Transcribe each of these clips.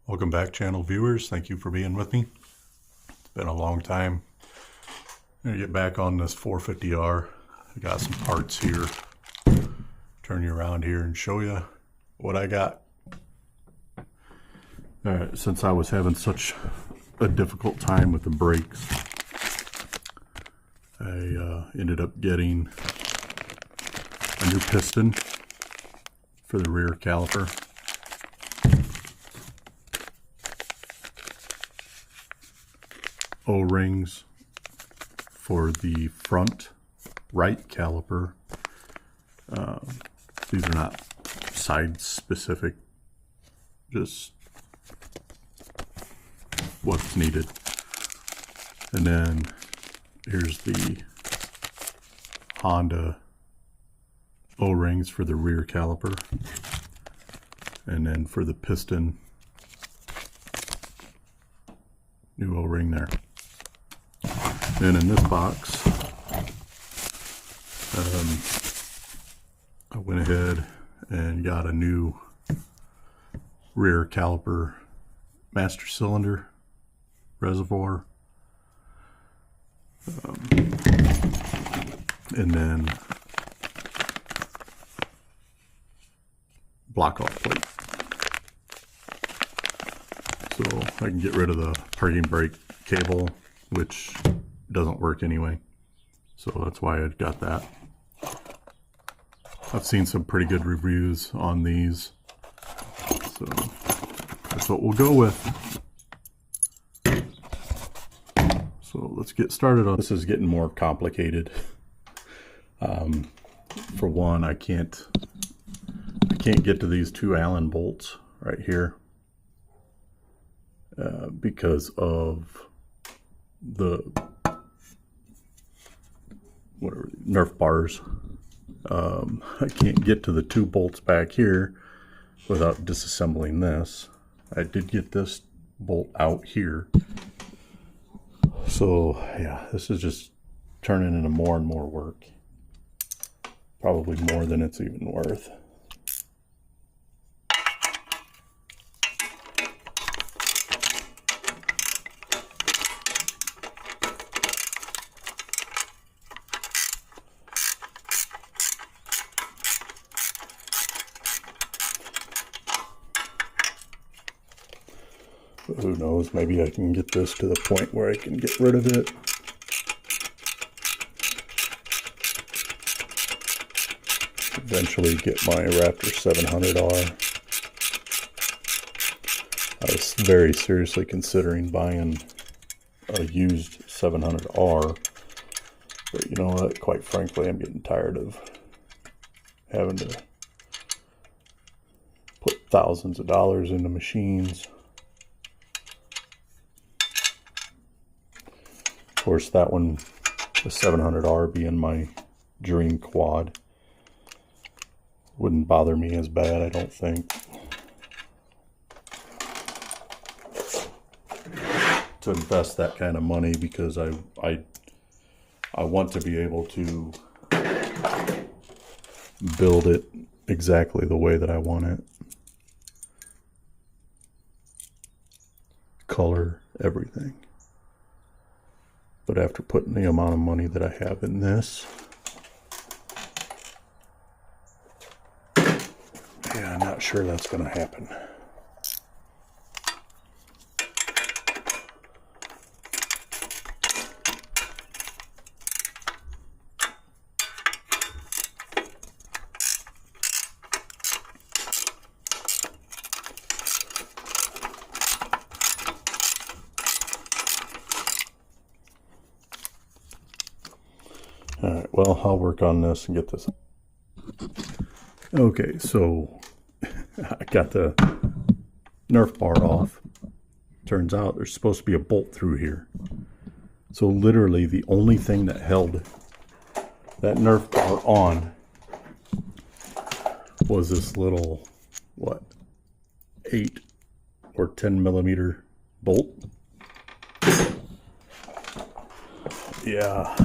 Welcome back, channel viewers. Thank you for being with me. It's been a long time. I'm gonna get back on this 450R. I got some parts here. Turn you around here and show you what I got. All right, since I was having such a difficult time with the brakes, I ended up getting a new piston for the rear caliper. O-rings for the front right caliper. These are not side specific, just what's needed. And then here's the Honda O-rings for the rear caliper. And then for the piston, new O-ring there. Then in this box, I went ahead and got a new rear caliper master cylinder reservoir, and then block off plate, so I can get rid of the parking brake cable, which doesn't work anyway. So that's why I got that. I've seen some pretty good reviews on these, so that's what we'll go with. So let's get started on this. Is getting more complicated. For one, I can't get to these two Allen bolts right here because of the Nerf bars. I can't get to the two bolts back here without disassembling this. I did get this bolt out here. So yeah, this is just turning into more and more work. Probably more than it's even worth. Who knows, maybe I can get this to the point where I can get rid of it. Eventually get my Raptor 700R. I was very seriously considering buying a used 700R, but you know what, quite frankly, I'm getting tired of having to put thousands of dollars into machines. Of course, that one, the 700R being my dream quad, wouldn't bother me as bad, I don't think, to invest that kind of money, because I want to be able to build it exactly the way that I want it. Color, everything. But after putting the amount of money that I have in this, yeah, I'm not sure that's going to happen. Alright, well, I'll work on this and get this. Okay, so I got the Nerf bar off. Turns out there's supposed to be a bolt through here. So literally the only thing that held that Nerf bar on was this little, what, 8 or 10 millimeter bolt. Yeah.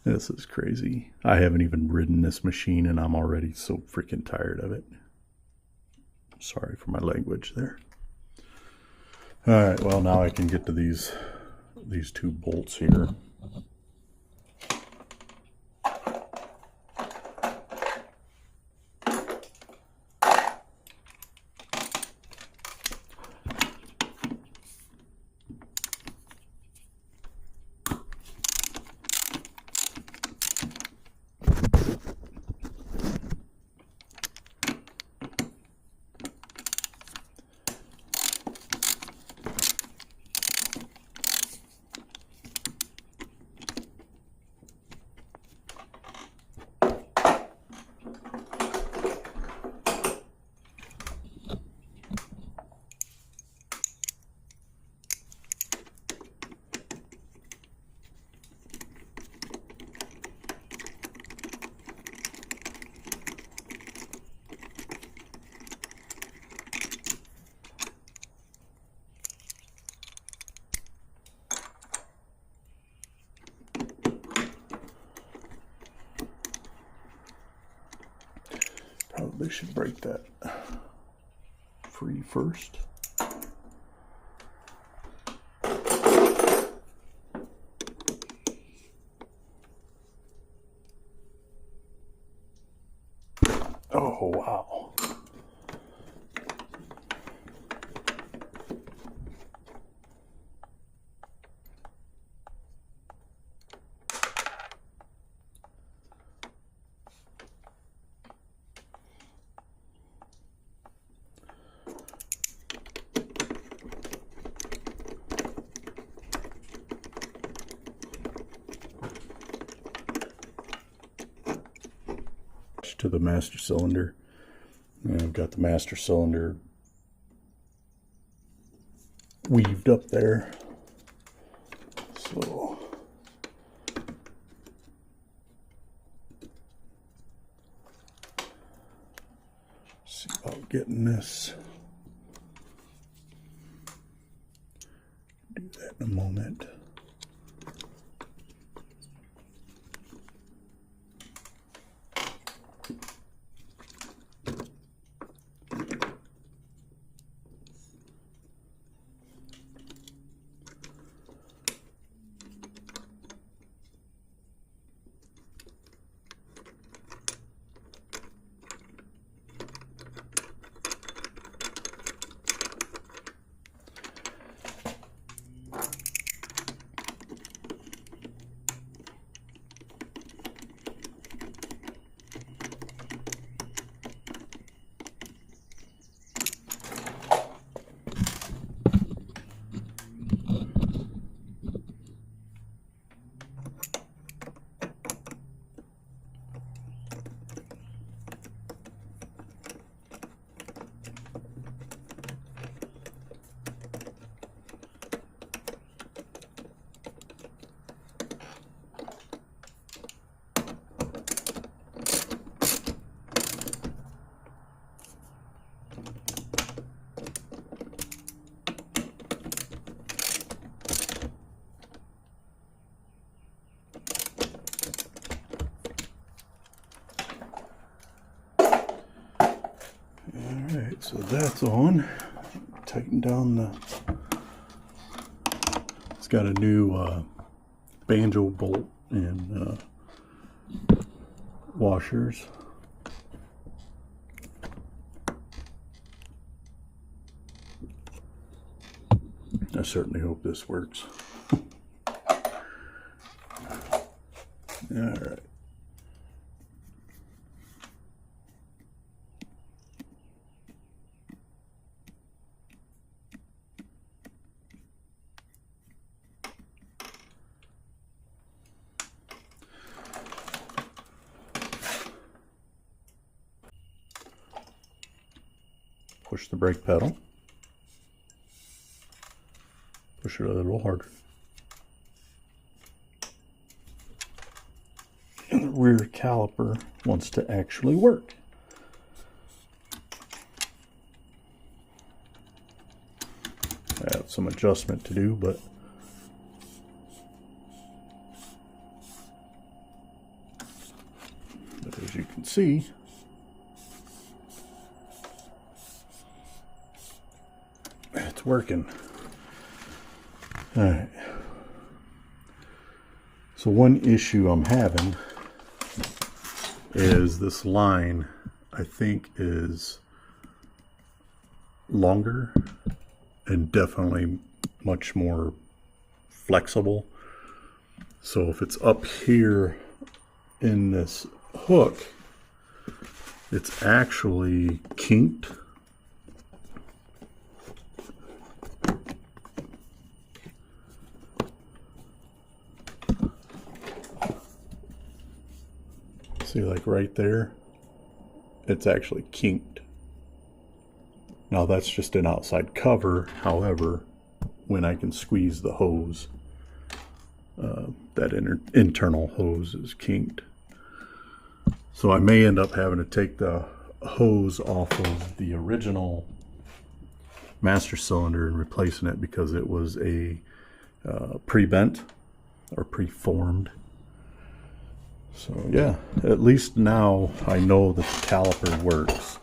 This is crazy. I haven't even ridden this machine and I'm already so freaking tired of it. Sorry for my language there. All right, well, now I can get to these two bolts here. Probably should break that free first. Oh, wow. To the master cylinder. And I've got the master cylinder weaved up there. So see about getting this. Do that in a moment. So that's on. Tighten down the. It's got a new banjo bolt and washers. I certainly hope this works. All right. Push the brake pedal. Push it a little harder. And the rear caliper wants to actually work. I have some adjustment to do, but as you can see, it's working. All right. So one issue I'm having is this line, I think, is longer and definitely much more flexible. So if it's up here in this hook, it's actually kinked. See, like right there, it's actually kinked. Now that's just an outside cover. However, when I can squeeze the hose, that internal hose is kinked. So I may end up having to take the hose off of the original master cylinder and replacing it because it was a pre-bent or pre-formed. So yeah, at least now I know that the caliper works.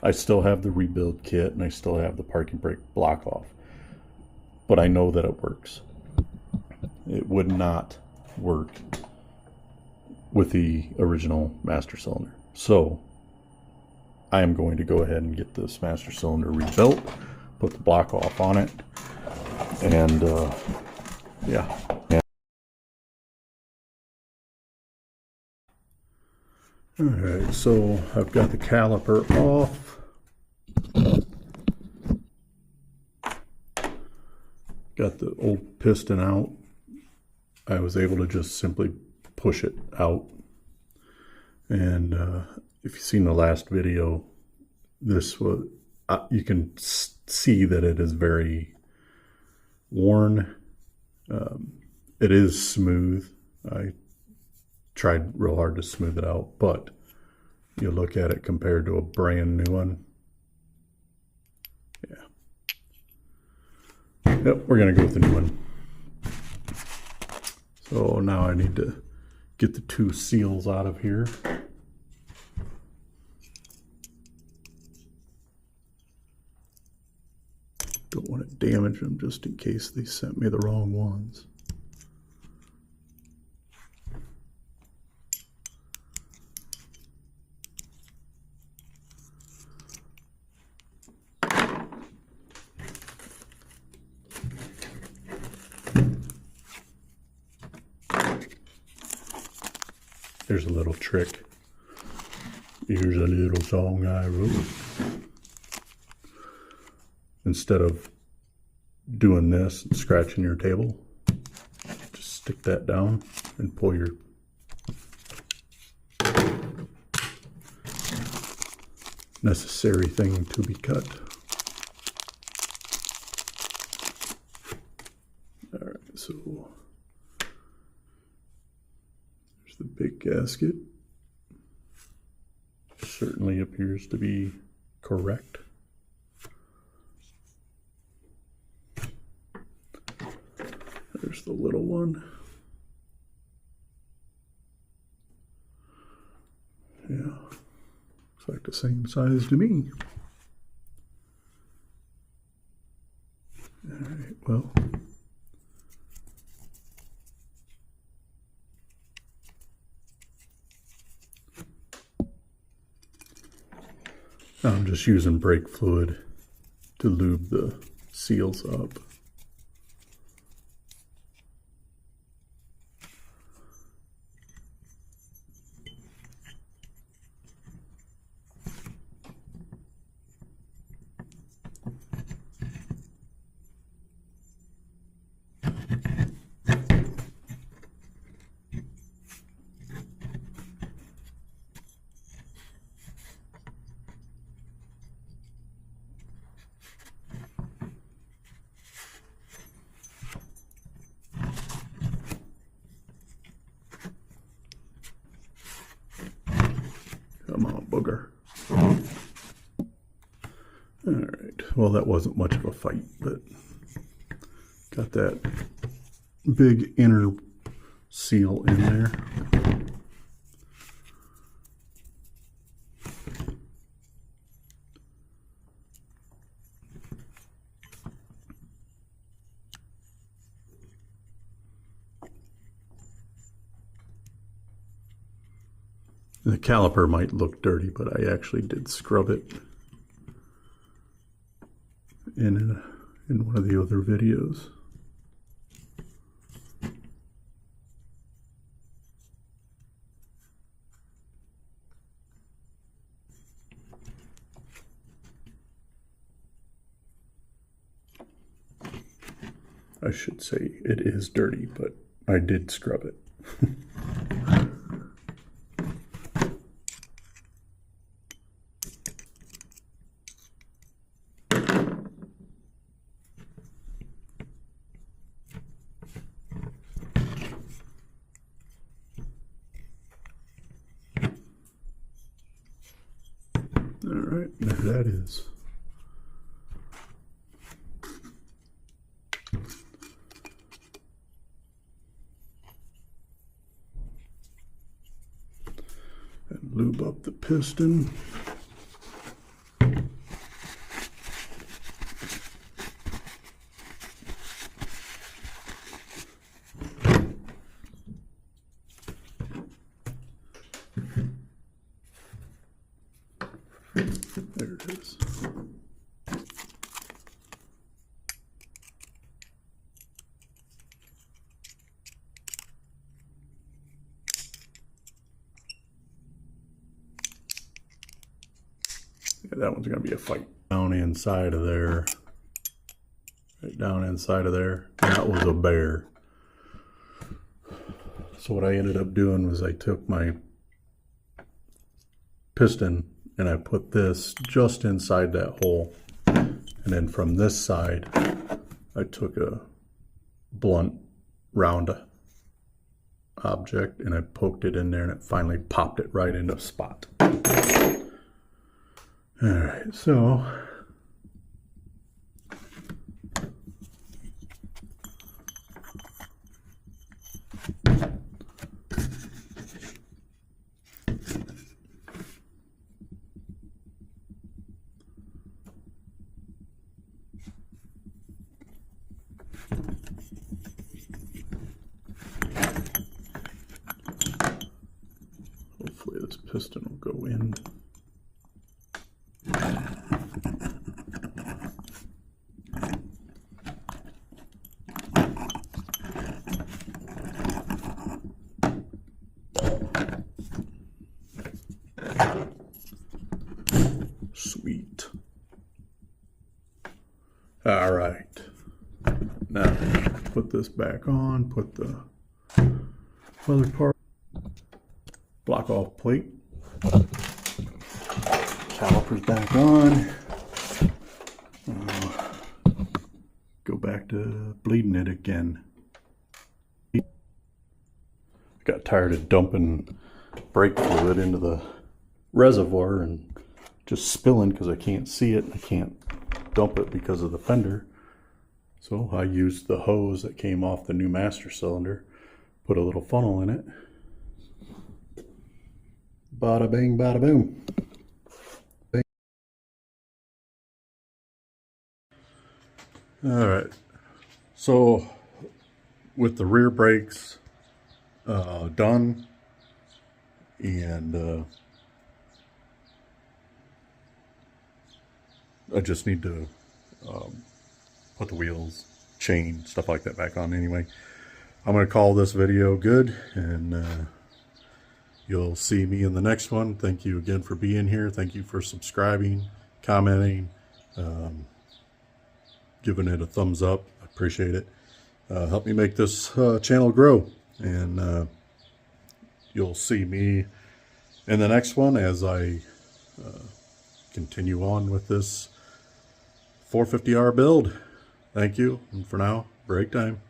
I still have the rebuild kit and I still have the parking brake block off, but I know that it works. It would not work with the original master cylinder. So I am going to go ahead and get this master cylinder rebuilt, put the block off on it, and yeah. Alright, so I've got the caliper off. Got the old piston out. I was able to just simply push it out. And if you've seen the last video, this was, you can see that it is very worn. It is smooth. I tried real hard to smooth it out, but you look at it compared to a brand new one. Yeah. Yep, we're gonna go with the new one. So now I need to get the two seals out of here. Don't want to damage them just in case they sent me the wrong ones. There's a little trick. Here's a little song I wrote. Instead of doing this and scratching your table, just stick that down and pull your necessary thing to be cut. All right, so there's the big gasket. Certainly appears to be correct. There's the little one. Yeah, looks like the same size to me. All right, well. I'm just using brake fluid to lube the seals up. Come on, booger. All right, well, that wasn't much of a fight, but got that big inner seal in there. The caliper might look dirty, but I actually did scrub it in one of the other videos. I should say it is dirty, but I did scrub it. All right, there that is. And lube up the piston. There it is. Yeah, that one's going to be a fight. Down inside of there. Right down inside of there. That was a bear. So what I ended up doing was I took my piston and I put this just inside that hole. And then from this side, I took a blunt round object and I poked it in there and it finally popped it right into spot. All right, so hopefully this piston will go in. Sweet. All right. Now put this back on, put the other part, block off plate, calipers back on, go back to bleeding it again. Got tired of dumping brake fluid into the reservoir and just spilling because I can't see it. I can't dump it because of the fender. So I used the hose that came off the new master cylinder, put a little funnel in it. Bada bing, bada boom. Bing. All right. So with the rear brakes done, and I just need to put the wheels, chain, stuff like that back on anyway. I'm going to call this video good, and you'll see me in the next one. Thank you again for being here. Thank you for subscribing, commenting, giving it a thumbs up. I appreciate it. Help me make this channel grow, and you'll see me in the next one as I continue on with this 450R build. Thank you, and for now, break time.